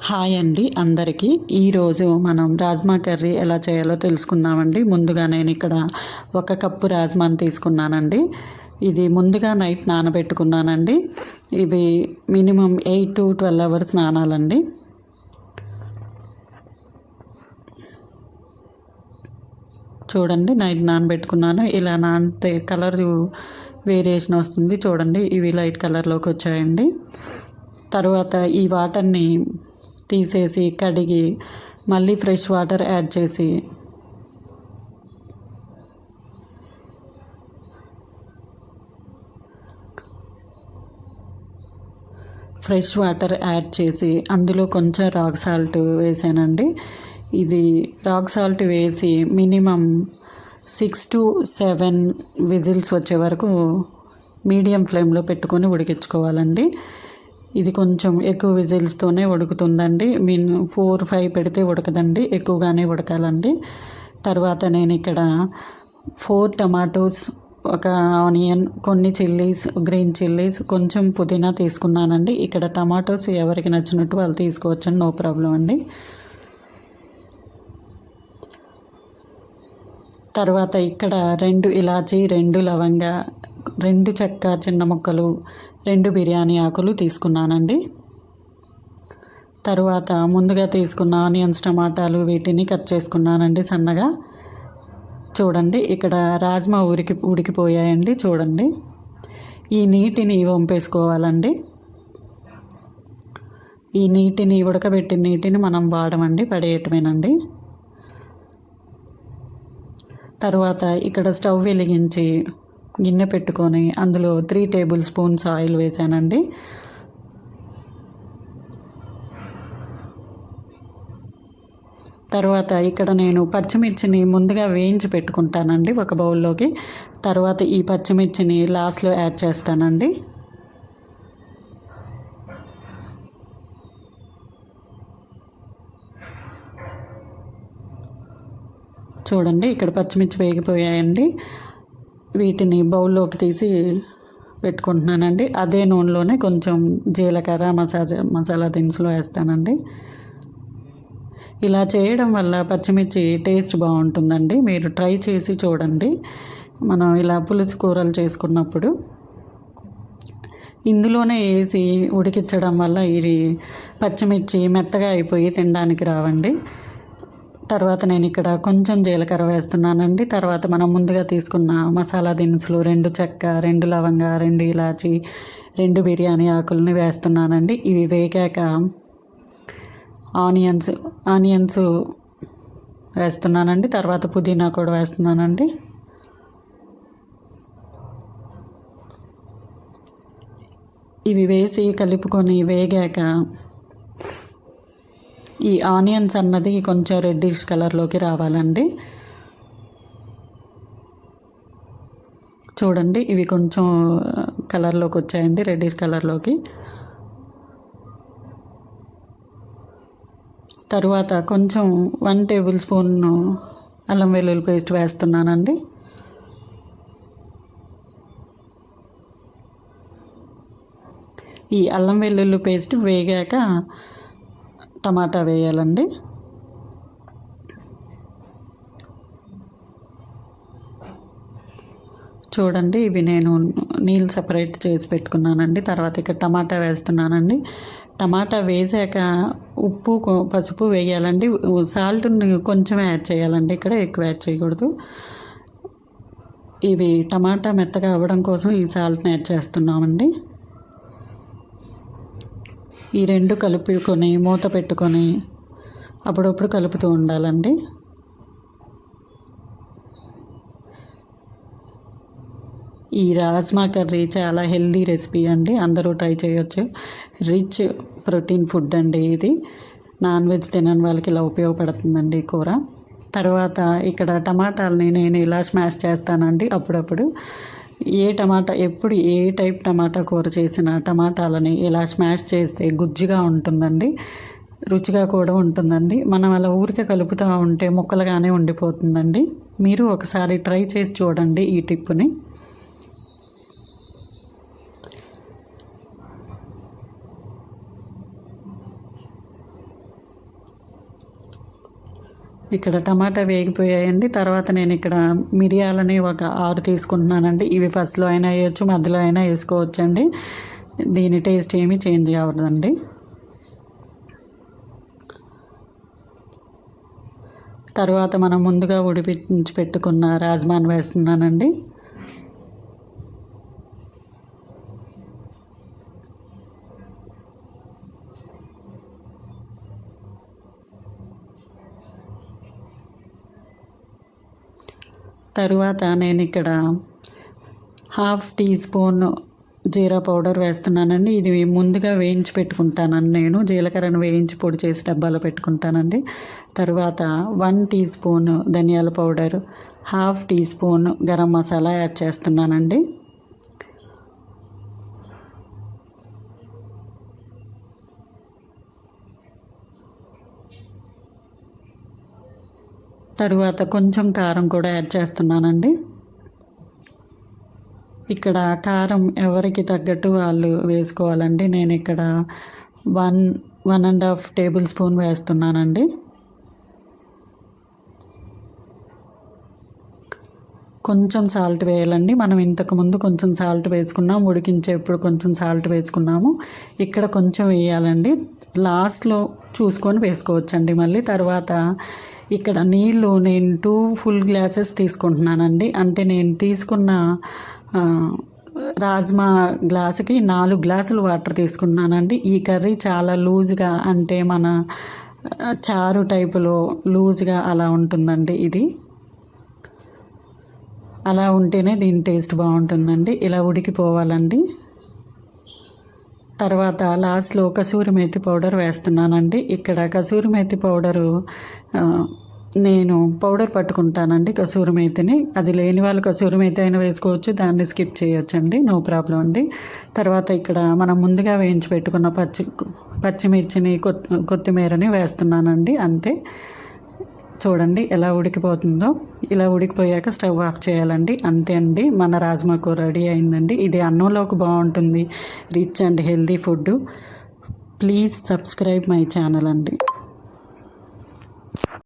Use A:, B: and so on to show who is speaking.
A: Hi అండి అందరికీ. ఈరోజు మనం రాజ్మా కర్రీ ఎలా చేయాలో తెలుసుకుందామండి. ముందుగా నేను ఇక్కడ 1 కప్పు రాజ్మాని తీసుకున్నానండి. ఇది ముందుగా నైట్ నానబెట్టుకున్నానండి. ఇవి మినిమం 8 to 12 అవర్స్ నానాలండి. చూడండి, నైట్ నానబెట్టుకున్నాను. ఇలా నానితే కలర్ వేరియేషన్ వస్తుంది. చూడండి, ఇవి లైట్ కలర్లోకి వచ్చాయండి. తర్వాత ఈ వాటర్ని తీసేసి కడిగి మళ్ళీ ఫ్రెష్ వాటర్ యాడ్ చేసి అందులో కొంచెం రాక్ సాల్ట్ వేసానండి. ఇది రాక్ సాల్ట్ వేసి మినిమం 6 to 7 విజిల్స్ వచ్చే వరకు మీడియం ఫ్లేమ్లో పెట్టుకొని ఉడికించుకోవాలండి. ఇది కొంచెం ఎక్కువ విజిల్స్తోనే ఉడుకుతుందండి. 4-5 పెడితే ఉడకదండి, ఎక్కువగానే ఉడకాలండి. తర్వాత నేను ఇక్కడ 4 టమాటోస్, 1 ఆనియన్, కొన్ని చిల్లీస్, గ్రీన్ చిల్లీస్, కొంచెం పుదీనా తీసుకున్నానండి. ఇక్కడ టమాటోస్ ఎవరికి నచ్చినట్టు వాళ్ళు తీసుకోవచ్చండి, నో ప్రాబ్లం అండి. తర్వాత ఇక్కడ 2 ఇలాచీ, 2 లవంగ, 2 చెక్క చిన్న ముక్కలు, 2 బిర్యానీ ఆకులు తీసుకున్నానండి. తరువాత ముందుగా తీసుకున్న ఆనియన్స్, టమాటాలు వీటిని కట్ చేసుకున్నానండి సన్నగా. చూడండి, ఇక్కడ రాజ్మా ఉడికిపోయాయండి. చూడండి, ఈ నీటిని వంపేసుకోవాలండి. ఈ నీటిని, ఉడకబెట్టిన నీటిని మనం వాడమండి, పడేయటమేనండి. తర్వాత ఇక్కడ స్టవ్ వెలిగించి గిన్నె పెట్టుకొని అందులో 3 టేబుల్ స్పూన్స్ ఆయిల్ వేసానండి. తర్వాత ఇక్కడ నేను పచ్చిమిర్చిని ముందుగా వేయించి పెట్టుకుంటానండి ఒక బౌల్లోకి. తర్వాత ఈ పచ్చిమిర్చిని లాస్ట్లో యాడ్ చేస్తానండి. చూడండి, ఇక్కడ పచ్చిమిర్చి వేగిపోయాయండి. వీటిని బౌల్లోకి తీసి పెట్టుకుంటున్నానండి. అదే నూనెలోనే కొంచెం జీలకర్ర, మసాలా దినుసులు వేస్తానండి. ఇలా చేయడం వల్ల పచ్చిమిర్చి టేస్ట్ బాగుంటుందండి. మీరు ట్రై చేసి చూడండి. మనం ఇలా పులుసు కూరలు చేసుకున్నప్పుడు ఇందులోనే వేసి ఉడికించడం వల్ల ఇది పచ్చిమిర్చి మెత్తగా అయిపోయి తినడానికి రావండి. తర్వాత నేను ఇక్కడ కొంచెం జీలకర్ర వేస్తున్నానండి. తర్వాత మనం ముందుగా తీసుకున్న మసాలా దినుసులు 2 చెక్క, 2 లవంగ, 2 ఇలాచి, 2 బిర్యానీ ఆకులని వేస్తున్నానండి. ఇవి వేగాక ఆనియన్స్ వేస్తున్నానండి. తర్వాత పుదీనా కూడా వేస్తున్నానండి. ఇవి వేసి కలుపుకొని వేగాక ఈ ఆనియన్స్ అన్నది కొంచెం రెడ్డిష్ కలర్లోకి రావాలండి. చూడండి, ఇవి కొంచెం కలర్లోకి వచ్చాయండి, రెడ్డిష్ కలర్లోకి. తరువాత కొంచెం 1 టేబుల్ స్పూన్ అల్లం వెల్లుల్లి పేస్ట్ వేస్తున్నానండి. ఈ అల్లం వెల్లుల్లి పేస్ట్ వేగాక టమాటా వేయాలండి. చూడండి, ఇవి నేను నీళ్ళు సపరేట్ చేసి పెట్టుకున్నానండి. తర్వాత ఇక్కడ టమాటా వేస్తున్నానండి. టమాటా వేసాక ఉప్పు, పసుపు వేయాలండి. సాల్ట్ని కొంచెం యాడ్ చేయాలండి, ఇక్కడ ఎక్కువ యాడ్ చేయకూడదు. ఇవి టమాటా మెత్తగా అవ్వడం కోసం ఈ సాల్ట్ని యాడ్ చేస్తున్నామండి. ఈ 2 కలుపుకొని మూత పెట్టుకొని అప్పుడప్పుడు కలుపుతూ ఉండాలండి. ఈ రాజ్మా కర్రీ చాలా హెల్దీ రెసిపీ అండి, అందరూ ట్రై చేయొచ్చు. రిచ్ ప్రోటీన్ ఫుడ్ అండి ఇది. నాన్ వెజ్ తినని వాళ్ళకి ఇలా ఉపయోగపడుతుందండి కూర. తర్వాత ఇక్కడ టమాటాలని నేను ఇలా స్మాష్ చేస్తానండి అప్పుడప్పుడు. ఎప్పుడు ఏ టైప్ టమాటా కూర చేసినా టమాటాలని ఇలా స్మాష్ చేస్తే గుజ్జుగా ఉంటుందండి, రుచిగా కూడా ఉంటుందండి. మనం అలా ఊరికే కలుపుతూ ఉంటే ముక్కలుగానే ఉండిపోతుందండి. మీరు ఒకసారి ట్రై చేసి చూడండి ఈ టిప్పుని. ఇక్కడ టమాటా వేగిపోయాయండి. తర్వాత నేను ఇక్కడ మిరియాలని ఒక 6 తీసుకుంటున్నానండి. ఇవి ఫస్ట్లో అయినా వేయచ్చు, మధ్యలో అయినా వేసుకోవచ్చండి. దీని టేస్ట్ ఏమీ చేంజ్ అవ్వదండి. తర్వాత మనం ముందుగా ఉడిపించి పెట్టుకున్న రాజ్మాని వేస్తున్నానండి. తరువాత నేను ఇక్కడ 1/2 టీ స్పూన్ జీరా పౌడర్ వేస్తున్నానండి. ఇది ముందుగా వేయించి పెట్టుకుంటానండి. నేను జీలకర్రను వేయించి పొడి చేసి డబ్బాలో పెట్టుకుంటానండి. తరువాత 1 టీ స్పూన్ ధనియాల పౌడర్, 1/2 tea spoon garam masala add చేస్తున్నానండి. తరువాత కొంచెం కారం కూడా యాడ్ చేస్తున్నానండి. ఇక్కడ కారం ఎవరికి తగ్గట్టు వాళ్ళు వేసుకోవాలండి. నేను ఇక్కడ 1.5 టేబుల్ స్పూన్ వేస్తున్నానండి. కొంచెం సాల్ట్ వేయాలండి. మనం ఇంతకుముందు కొంచెం సాల్ట్ వేసుకున్నాం, ఉడికించేప్పుడు కొంచెం సాల్ట్ వేసుకున్నాము. ఇక్కడ కొంచెం వేయాలండి. లాస్ట్లో చూసుకొని వేసుకోవచ్చండి మళ్ళీ. తర్వాత ఇక్కడ నీళ్ళు నేను 2 ఫుల్ గ్లాసెస్ తీసుకుంటున్నానండి. అంటే నేను తీసుకున్న రాజ్మా గ్లాసుకి 4 గ్లాసులు వాటర్ తీసుకున్నానండి. ఈ కర్రీ చాలా లూజ్గా, అంటే మన చారు టైపులో లూజ్గా అలా ఉంటుందండి. ఇది అలా ఉంటేనే దీని టేస్ట్ బాగుంటుందండి. ఇలా ఉడికిపోవాలండి. తర్వాత లాస్ట్లో కసూరి మేతి పౌడర్ వేస్తున్నానండి. ఇక్కడ కసూరి మేతి పౌడరు నేను పౌడర్ పట్టుకుంటానండి కసూరి మేతిని. అది లేని వాళ్ళు కసూరి మేతి అయినా వేసుకోవచ్చు, దాన్ని స్కిప్ చేయొచ్చండి, నో ప్రాబ్లం అండి. తర్వాత ఇక్కడ మనం ముందుగా వేయించి పెట్టుకున్న పచ్చిమిర్చిని కొత్తిమీరని వేస్తున్నానండి. అంతే, చూడండి ఎలా ఉడికిపోతుందో. ఇలా ఉడికిపోయాక స్టవ్ ఆఫ్ చేయాలండి. అంతే అండి, మన రాజ్మా కూర రెడీ అయిందండి. ఇది అన్నంలోకి బాగుంటుంది, rich and healthy food. Please subscribe my channel అండి.